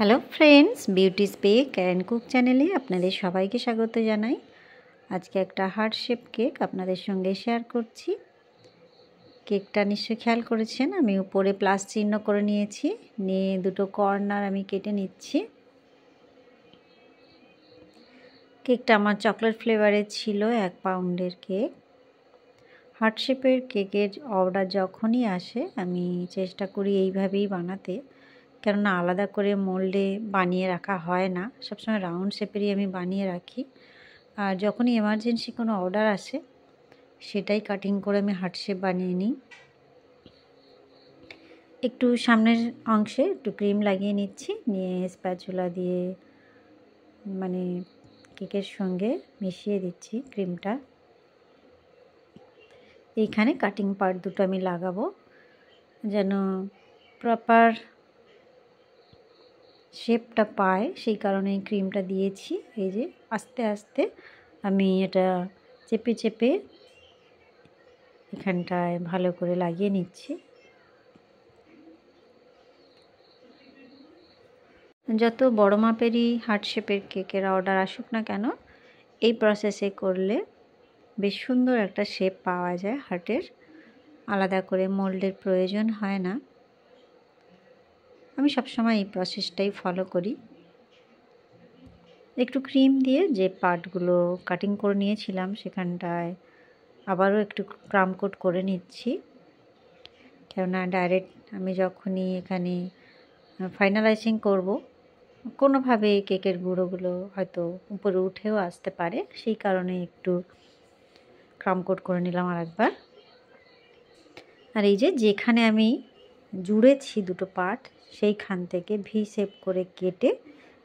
Hello friends, beauty spec and cook চ্যানেলে আপনাদের সবাইকে স্বাগত জানাই। আজকে একটা হার্ট শেপ কেক আপনাদের সঙ্গে শেয়ার করছি। কেকটা নিশ্চয়ই খেয়াল করেছেন, আমি উপরে প্লাস চিহ্ন করে নিয়েছি, নিয়ে দুটো কর্নার আমি কেটে নিচ্ছি। কেকটা আমার চকলেট ফ্লেভারের ছিল, 1 পাউন্ডের কেক। হার্ট শেপের কেকের অর্ডার যখনই আসে আমি চেষ্টা করি এইভাবেই বানাতে, কেননা আলাদা করে মোল্ডে বানিয়ে রাখা হয় না, সবসময় রাউন্ড শেপেরই আমি বানিয়ে রাখি। আর যখনই এমার্জেন্সি কোনো অর্ডার আসে সেটাই কাটিং করে আমি হার্ট শেপ বানিয়ে নিই। একটু সামনের অংশে একটু ক্রিম লাগিয়ে নিচ্ছি, নিয়ে স্প্যাচুলা দিয়ে মানে কেকের সঙ্গে মিশিয়ে দিচ্ছি ক্রিমটা। এইখানে কাটিং পার্ট দুটো আমি লাগাবো যেন প্রপার শেপটা পায়, সেই কারণে ক্রিমটা দিয়েছি। এই যে আস্তে আস্তে আমি এটা চেপে চেপে এখানটায় ভালো করে লাগিয়ে নিচ্ছি। যত বড় মাপেরই হার্ট শেপের কেকের অর্ডার আসুক না কেন, এই প্রসেসে করলে বেশ সুন্দর একটা শেপ পাওয়া যায় হার্টের, আলাদা করে মোল্ডের প্রয়োজন হয় না। আমি সবসময় এই প্রসেসটাই ফলো করি। একটু ক্রিম দিয়ে যে পার্টগুলো কাটিং করে নিয়েছিলাম সেখানটায় আবারও একটু ক্রাম কোট করে নিচ্ছি, কেননা ডাইরেক্ট আমি যখনই এখানে ফাইনালাইজিং করব কোনোভাবে কেকের গুঁড়োগুলো হয়তো উপরে উঠেও আসতে পারে, সেই কারণে একটু ক্রাম কোট করে নিলাম আরেকবার। আর এই যে যেখানে আমি জুড়েছি দুটো পার্ট, সেইখান থেকে ভি শেপ করে কেটে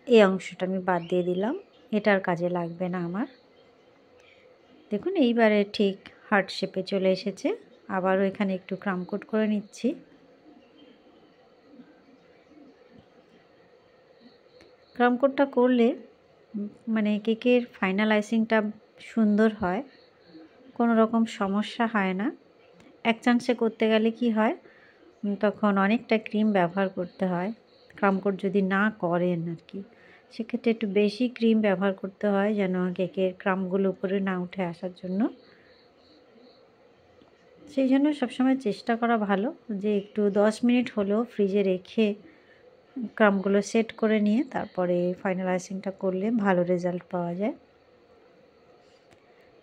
এই অংশটা আমি বাদ দিয়ে দিলাম, এটার কাজে লাগবে না আমার। দেখুন এইবারে ঠিক হার্ট শেপে চলে এসেছে। আবারও এখানে একটু ক্রাম কোট করে নিচ্ছি। ক্রাম কোটটা করলে মানে কেকের ফাইনালাইজিংটা সুন্দর হয়, কোনো রকম সমস্যা হয় না। এক চান্সে করতে গেলে কি হয়, তখন অনেকটা ক্রিম ব্যবহার করতে হয়। ক্রাম কোট যদি না করেন আর কি, সেক্ষেত্রে একটু বেশি ক্রিম ব্যবহার করতে হয় যেন কেকের ক্রামগুলো উপরে না উঠে আসার জন্য। সেই জন্য সবসময় চেষ্টা করা ভালো যে একটু 10 মিনিট হলেও ফ্রিজে রেখে ক্রামগুলো সেট করে নিয়ে তারপরে ফাইনালাইজিংটা করলে ভালো রেজাল্ট পাওয়া যায়।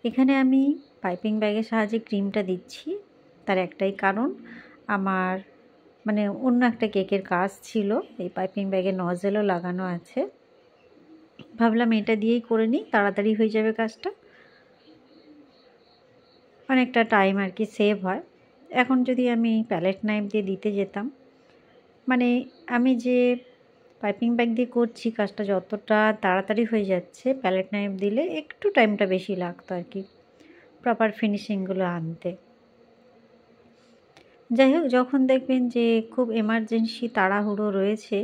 এখানে আমি পাইপিং ব্যাগের সাহায্যে ক্রিমটা দিচ্ছি, তার একটাই কারণ, আমার মানে অন্য একটা কেকের কাজ ছিল, এই পাইপিং ব্যাগে নজেলও লাগানো আছে, ভাবলাম এটা দিয়েই করে নিই, তাড়াতাড়ি হয়ে যাবে কাজটা, অনেকটা টাইম আর কি সেভ হয়। এখন যদি আমি প্যালেট নাইফ দিয়ে দিতে যেতাম, মানে আমি যে পাইপিং ব্যাগ দিয়ে করছি কাজটা যতটা তাড়াতাড়ি হয়ে যাচ্ছে, প্যালেট নাইফ দিলে একটু টাইমটা বেশি লাগতো আর কি প্রপার ফিনিশিংগুলো আনতে। যাই হোক, যখন দেখবেন যে খুব এমার্জেন্সি তাড়াহুড়ো রয়েছে,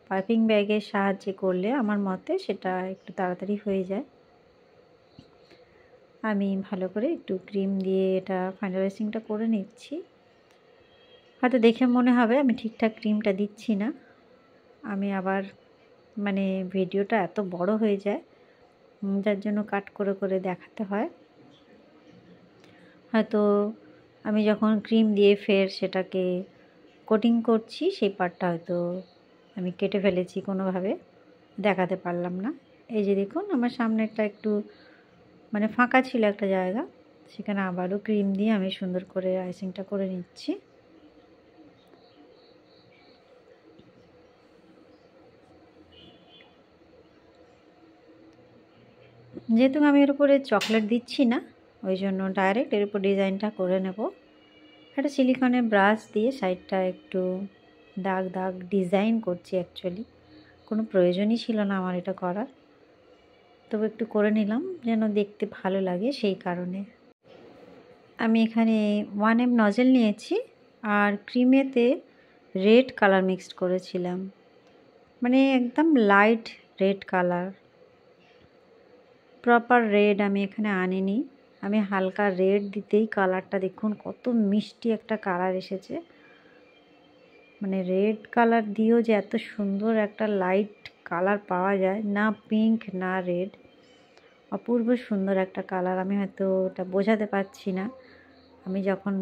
পাইপিং ব্যাগের সাহায্যে করলে আমার মতে সেটা একটু তাড়াতাড়ি হয়ে যায়। আমি ভালো করে একটু ক্রিম দিয়ে এটা ফাইনালাইজিংটা করে নিচ্ছি। হয়তো দেখে মনে হবে আমি ঠিকঠাক ক্রিমটা দিচ্ছি না, আমি আবার মানে ভিডিওটা এত বড় হয়ে যায় যার জন্য কাট করে করে দেখাতে হয়। হয়তো আমি যখন ক্রিম দিয়ে ফের সেটাকে কোটিং করছি সেই পার্টটা হয়তো আমি কেটে ফেলেছি, কোনোভাবে দেখাতে পারলাম না। এই যে দেখুন আমার সামনেরটা একটু মানে ফাঁকা ছিল একটা জায়গা, সেখানে আবারও ক্রিম দিয়ে আমি সুন্দর করে আইসিংটা করে নিচ্ছি। যেহেতু আমি এর উপরে চকলেট দিচ্ছি না, ওই জন্য ডাইরেক্ট এর উপর ডিজাইনটা করে নেব। একটা সিলিকনের ব্রাশ দিয়ে সাইডটা একটু দাগ দাগ ডিজাইন করছি, অ্যাকচুয়ালি কোনো প্রয়োজনই ছিল না আমার এটা করার, তবে একটু করে নিলাম যেন দেখতে ভালো লাগে, সেই কারণে। আমি এখানে 1M নজেল নিয়েছি আর ক্রিমেতে রেড কালার মিক্সড করেছিলাম, মানে একদম light red colour, proper red আমি এখানে আনিনি, আমি হালকা রেড দিতেই কালারটা দেখুন কত মিষ্টি একটা কালার এসেছে, মানে রেড কালার দিয়েও যে এত সুন্দর একটা লাইট কালার পাওয়া যায়, না পিঙ্ক না রেড, অপূর্ব সুন্দর একটা কালার। আমি হয়তো ওটা বোঝাতে পারছি না। আমি যখন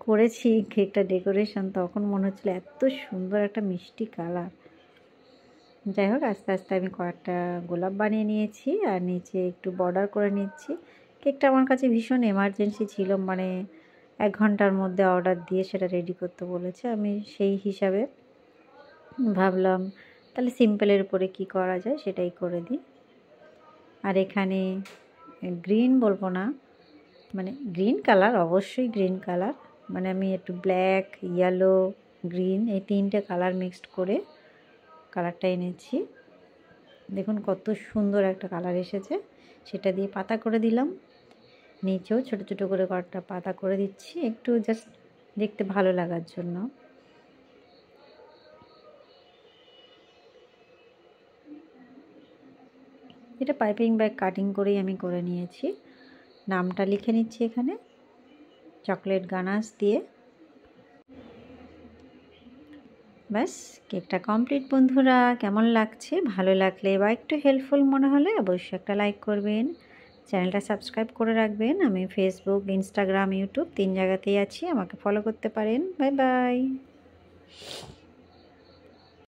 করেছি কেকটা ডেকোরেশন তখন মনে হচ্ছিল এত সুন্দর একটা মিষ্টি কালার। যাই হোক, আস্তে আস্তে আমি কয়েকটা গোলাপ বানিয়ে নিয়েছি আর নিচে একটু বর্ডার করে নিচ্ছি। কেকটা আমার কাছে ভীষণ এমার্জেন্সি ছিল, মানে 1 ঘন্টার মধ্যে অর্ডার দিয়ে সেটা রেডি করতে বলেছে। আমি সেই হিসাবে ভাবলাম তাহলে সিম্পলের উপরে কি করা যায় সেটাই করে দিই। আর এখানে গ্রিন বলবো না, মানে গ্রিন কালার, অবশ্যই গ্রিন কালার, মানে আমি একটু ব্ল্যাক, ইয়েলো, গ্রিন এই 3টে কালার মিক্সড করে কালারটা এনেছি। দেখুন কত সুন্দর একটা কালার এসেছে। সেটা দিয়ে পাতা করে দিলাম, নিচেও ছোট ছোট করে কয়েকটা পাতা করে দিচ্ছি একটু জাস্ট দেখতে ভালো লাগার জন্য। এটা পাইপিং ব্যাগ কাটিং করেই আমি করে নিয়েছি। নামটা লিখে নিচ্ছি এখানে চকলেট গানাশ দিয়ে। ব্যাস, কেকটা কমপ্লিট বন্ধুরা। কেমন লাগছে? ভালো লাগলে বা একটু হেল্পফুল মনে হলে অবশ্যই একটা লাইক করবেন, চ্যানেলটা সাবস্ক্রাইব করে রাখবেন। আমি ফেসবুক, ইনস্টাগ্রাম, ইউটিউব 3 জায়গাতেই আছি, আমাকে ফলো করতে পারেন। Bye bye.